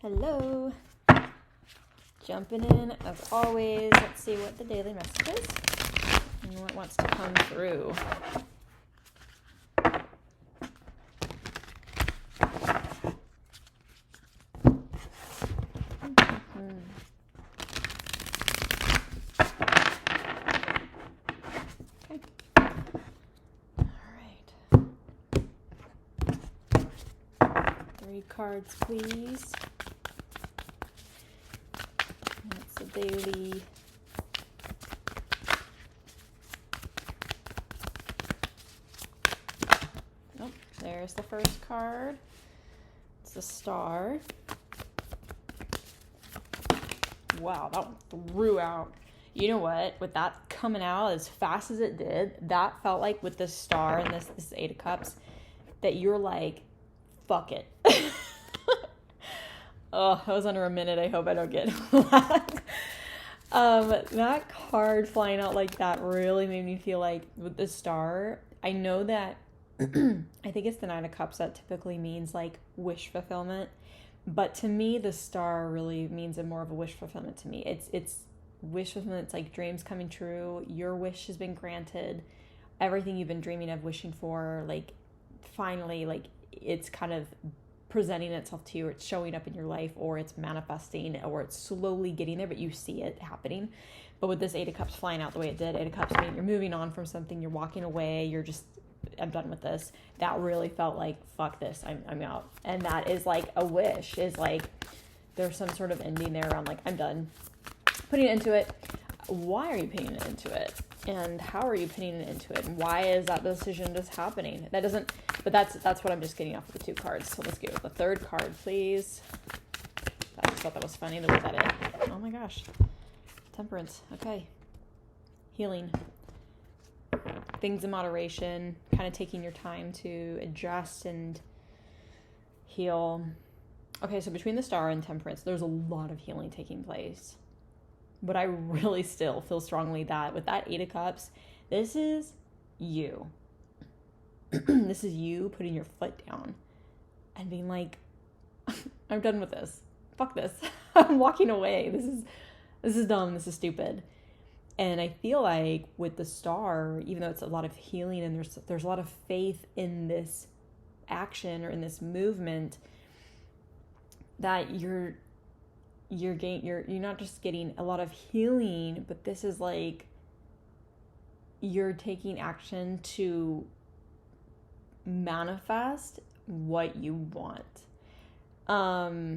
Hello. Jumping in as always. Let's see what the daily message is and what wants to come through. Okay. All right. 3 cards, please. That's the daily. Oh, there's the first card. It's a star. Wow, that one threw out. You know what? With that coming out as fast as it did, that felt like with this star and this 8 of Cups, that you're like, fuck it. Oh, I was under a minute. I hope I don't get that. That card flying out like that really made me feel like with the star, I know that I think it's the 9 of Cups that typically means like wish fulfillment. But to me, the star really means more of a wish fulfillment to me. It's wish fulfillment. It's like dreams coming true. Your wish has been granted. Everything you've been dreaming of, wishing for, like finally, like it's kind of presenting itself to you, or it's showing up in your life, or it's manifesting, or it's slowly getting there, but you see it happening. But with this 8 of Cups flying out the way it did, 8 of Cups mean you're moving on from something, you're walking away, you're just, I'm done with this. That really felt like, fuck this, I'm out. And that is like a wish, is like there's some sort of ending there around like, I'm done putting it into it. Why are you putting it into it? And how are you putting it into it? And why is that decision just happening? That doesn't, but that's what I'm just getting off of the 2 cards. So let's go with the 3rd card, please. I just thought that was funny the way that it, oh my gosh. Temperance, okay. Healing. Things in moderation, kind of taking your time to adjust and heal. Okay, so between the star and temperance, there's a lot of healing taking place. But I really still feel strongly that with that 8 of Cups, this is you. This is you putting your foot down and being like, I'm done with this. Fuck this. I'm walking away. This is dumb. This is stupid. And I feel like with the star, even though it's a lot of healing and there's a lot of faith in this action or in this movement, that you're not just getting a lot of healing, but this is like you're taking action to manifest what you want. I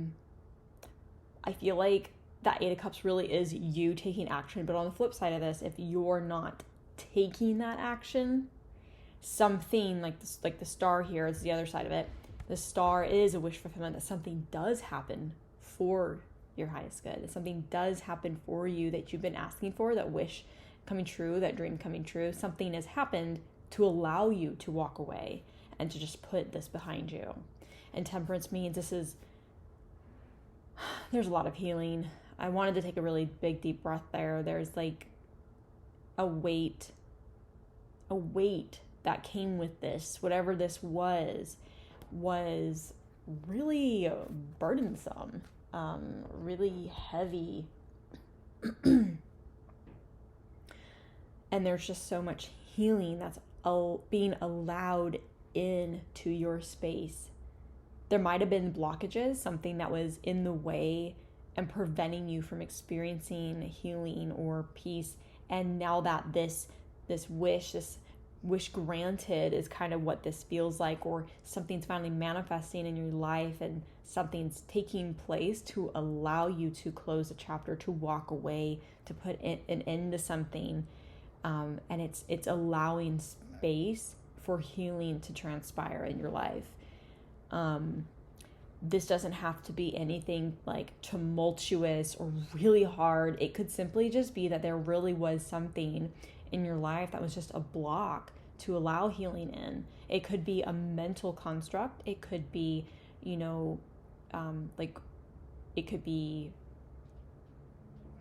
feel like that 8 of Cups really is you taking action, but on the flip side of this, if you're not taking that action, something like this, like the star here is the other side of it. The star is a wish fulfillment, that something does happen for your highest good. That something does happen for you that you've been asking for, that wish coming true, that dream coming true. Something has happened to allow you to walk away and to just put this behind you. And temperance means there's a lot of healing. I wanted to take a really big deep breath there. There's like a weight that came with this. Whatever this was really burdensome, really heavy. And there's just so much healing that's being allowed into your space. There might have been blockages, something that was in the way and preventing you from experiencing healing or peace. And now that this wish granted is kind of what this feels like, or something's finally manifesting in your life and something's taking place to allow you to close a chapter, to walk away, to put an end to something. And it's allowing space for healing to transpire in your life. This doesn't have to be anything like tumultuous or really hard. It could simply just be that there really was something in your life that was just a block to allow healing in. It could be a mental construct. It could be, it could be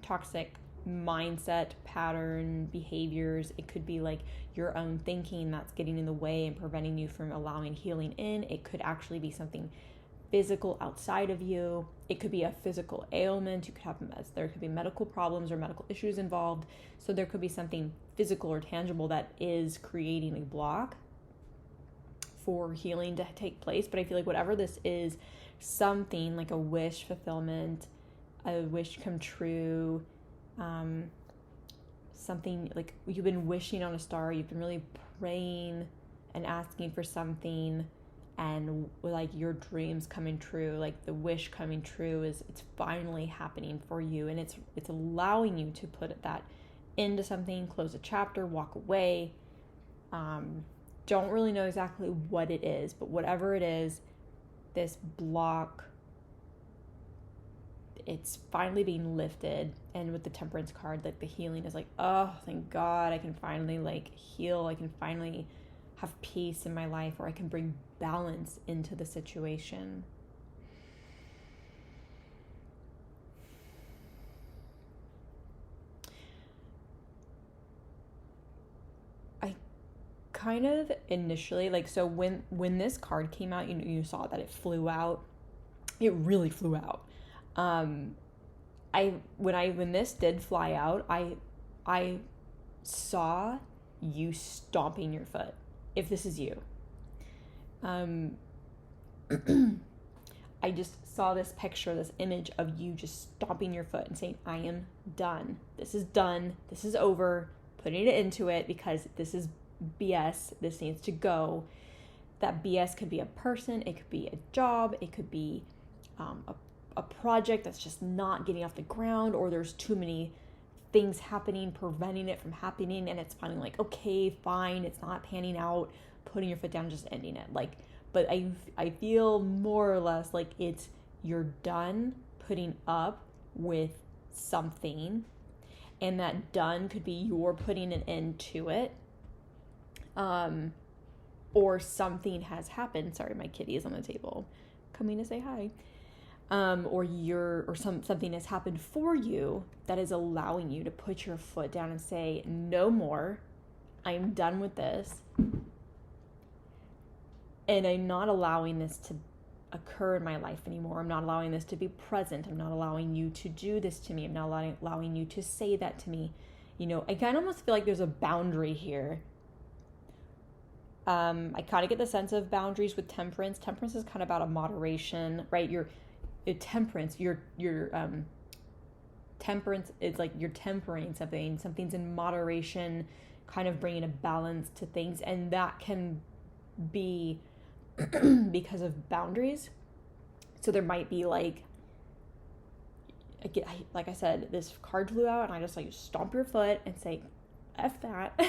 toxic mindset, pattern, behaviors. It could be like your own thinking that's getting in the way and preventing you from allowing healing in. It could actually be something physical outside of you. It could be a physical ailment. You could have, there could be medical problems or medical issues involved. So there could be something physical or tangible that is creating a block for healing to take place. But I feel like whatever this is, something like a wish fulfillment, a wish come true, something like you've been wishing on a star, you've been really praying and asking for something, and like your dreams coming true, like the wish coming true, is it's finally happening for you, and it's allowing you to put that into something, close a chapter, walk away. Don't really know exactly what it is, but whatever it is, this block, it's finally being lifted. And with the Temperance card, like the healing is like, oh, thank God, I can finally like heal. I can finally have peace in my life, or I can bring balance into the situation. I kind of initially, like, so when this card came out, you saw that it flew out. It really flew out. When this did fly out, I saw you stomping your foot. If this is you, I just saw this picture, this image of you just stomping your foot and saying, I am done. This is done. This is over. Putting it into it because this is BS. This needs to go. That BS could be a person. It could be a job. It could be a project that's just not getting off the ground, or there's too many things happening, preventing it from happening, and it's finally like, okay, fine, it's not panning out, putting your foot down, just ending it. Like, but I feel more or less like you're done putting up with something, and that done could be you're putting an end to it, or something has happened. Sorry, my kitty is on the table coming to say hi. Or something has happened for you that is allowing you to put your foot down and say, no more, I'm done with this. And I'm not allowing this to occur in my life anymore. I'm not allowing this to be present. I'm not allowing you to do this to me. I'm not allowing you to say that to me. I kind of almost feel like there's a boundary here. I kind of get the sense of boundaries with Temperance. Temperance is kind of about a moderation, right? Temperance is like you're tempering something. Something's in moderation, kind of bringing a balance to things, and that can be because of boundaries. So there might be like I said, this card flew out, and I just like stomp your foot and say, F that.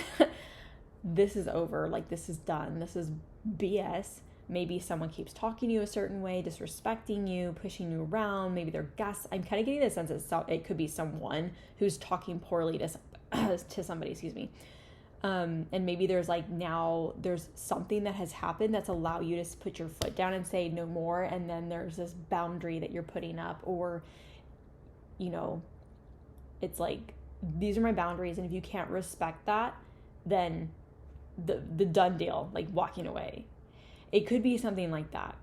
This is over. Like, this is done. This is BS. Maybe someone keeps talking to you a certain way, disrespecting you, pushing you around. Maybe they're I'm kind of getting the sense that it could be someone who's talking poorly to somebody, excuse me. And maybe there's there's something that has happened that's allowed you to put your foot down and say no more. And then there's this boundary that you're putting up, or, it's like, these are my boundaries. And if you can't respect that, then the done deal, like walking away. It could be something like that.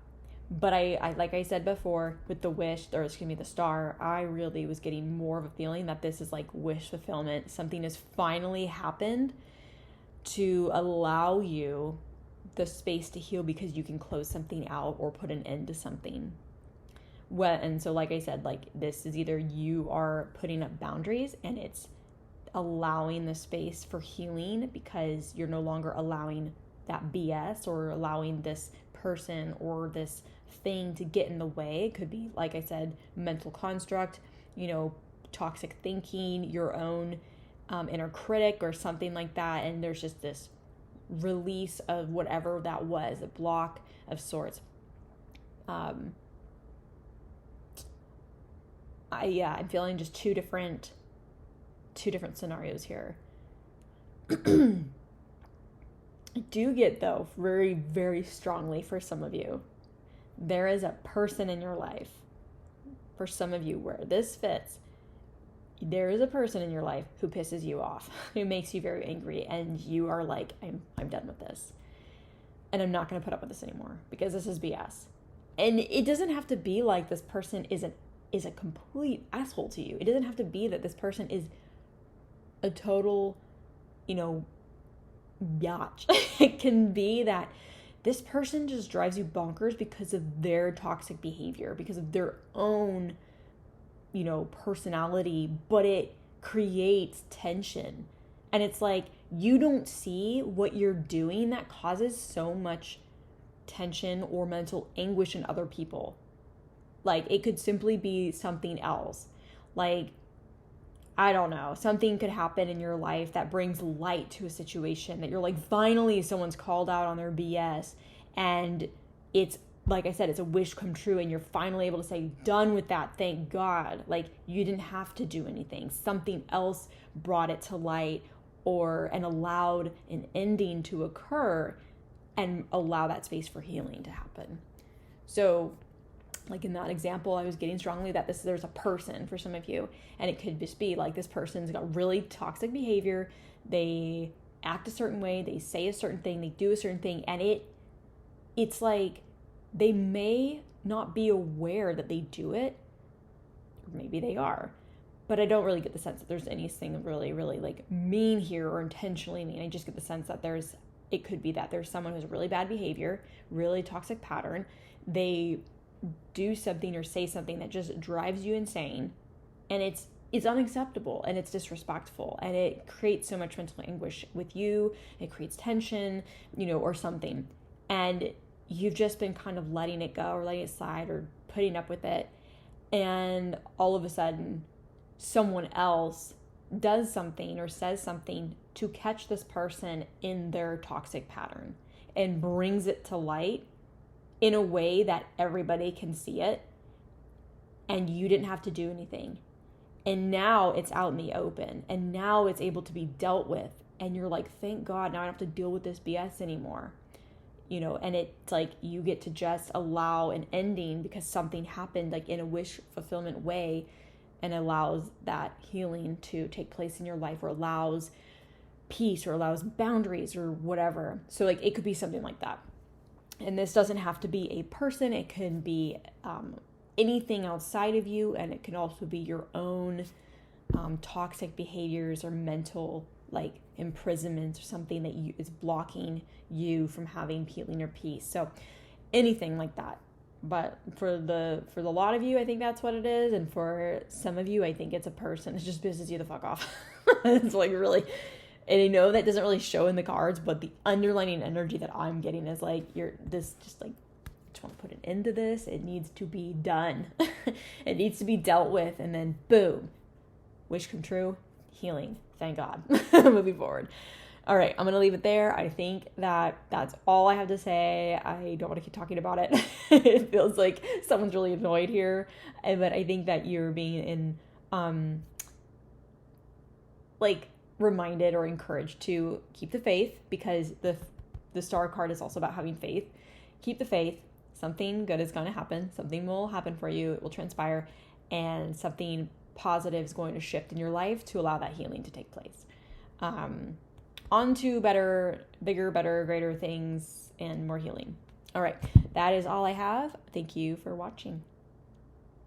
But I like I said before, with the the star, I really was getting more of a feeling that this is like wish fulfillment. Something has finally happened to allow you the space to heal, because you can close something out or put an end to something. And so, like I said, like, this is either you are putting up boundaries and it's allowing the space for healing, because you're no longer allowing that BS or allowing this person or this thing to get in the way. It could be, like I said, mental construct, toxic thinking, your own inner critic or something like that. And there's just this release of whatever that was, a block of sorts. I'm feeling just two different scenarios here. I do get, though, very, very strongly for some of you, there is a person in your life, for some of you where this fits, there is a person in your life who pisses you off, who makes you very angry, and you are like, I'm done with this. And I'm not going to put up with this anymore, because this is BS. And it doesn't have to be like this person is a complete asshole to you. It doesn't have to be that this person is a total, biatch. It can be that this person just drives you bonkers because of their toxic behavior, because of their own, personality, but it creates tension. And it's like, you don't see what you're doing that causes so much tension or mental anguish in other people. Like, it could simply be something else. Like, I don't know, something could happen in your life that brings light to a situation that you're like, finally someone's called out on their BS, and it's, like I said, it's a wish come true, and you're finally able to say, done with that, thank God. Like, you didn't have to do anything. Something else brought it to light and allowed an ending to occur and allow that space for healing to happen. So, like in that example, I was getting strongly that there's a person for some of you, and it could just be like, this person's got really toxic behavior. They act a certain way, they say a certain thing, they do a certain thing, and it's like they may not be aware that they do it, or maybe they are, but I don't really get the sense that there's anything really, really like mean here or intentionally mean. I just get the sense that it could be that there's someone who's really bad behavior, really toxic pattern. They do something or say something that just drives you insane, and it's unacceptable, and it's disrespectful, and it creates so much mental anguish with you. It creates tension, or something, and you've just been kind of letting it go or letting it slide or putting up with it, and all of a sudden someone else does something or says something to catch this person in their toxic pattern and brings it to light in a way that everybody can see it, and you didn't have to do anything. And now it's out in the open, and now it's able to be dealt with, and you're like, thank God, now I don't have to deal with this BS anymore. And it's like you get to just allow an ending because something happened, like in a wish fulfillment way, and allows that healing to take place in your life, or allows peace, or allows boundaries, or whatever. So like, it could be something like that. And this doesn't have to be a person. It can be anything outside of you, and it can also be your own toxic behaviors or mental like imprisonments or something that is blocking you from having healing or peace. So anything like that. But for the lot of you, I think that's what it is, and for some of you, I think it's a person. It just pisses you the fuck off. It's like, really. And I know that doesn't really show in the cards, but the underlining energy that I'm getting is like, I just want to put an end to this. It needs to be done. It needs to be dealt with, and then boom, wish come true, healing. Thank God. Moving forward. All right, I'm going to leave it there. I think that's all I have to say. I don't want to keep talking about it. It feels like someone's really annoyed here, but I think that you're being reminded or encouraged to keep the faith, because the star card is also about having faith. Keep the faith. Something good is going to happen. Something will happen for you. It will transpire, and something positive is going to shift in your life to allow that healing to take place. On to better, bigger, better, greater things and more healing. All right. That is all I have. Thank you for watching.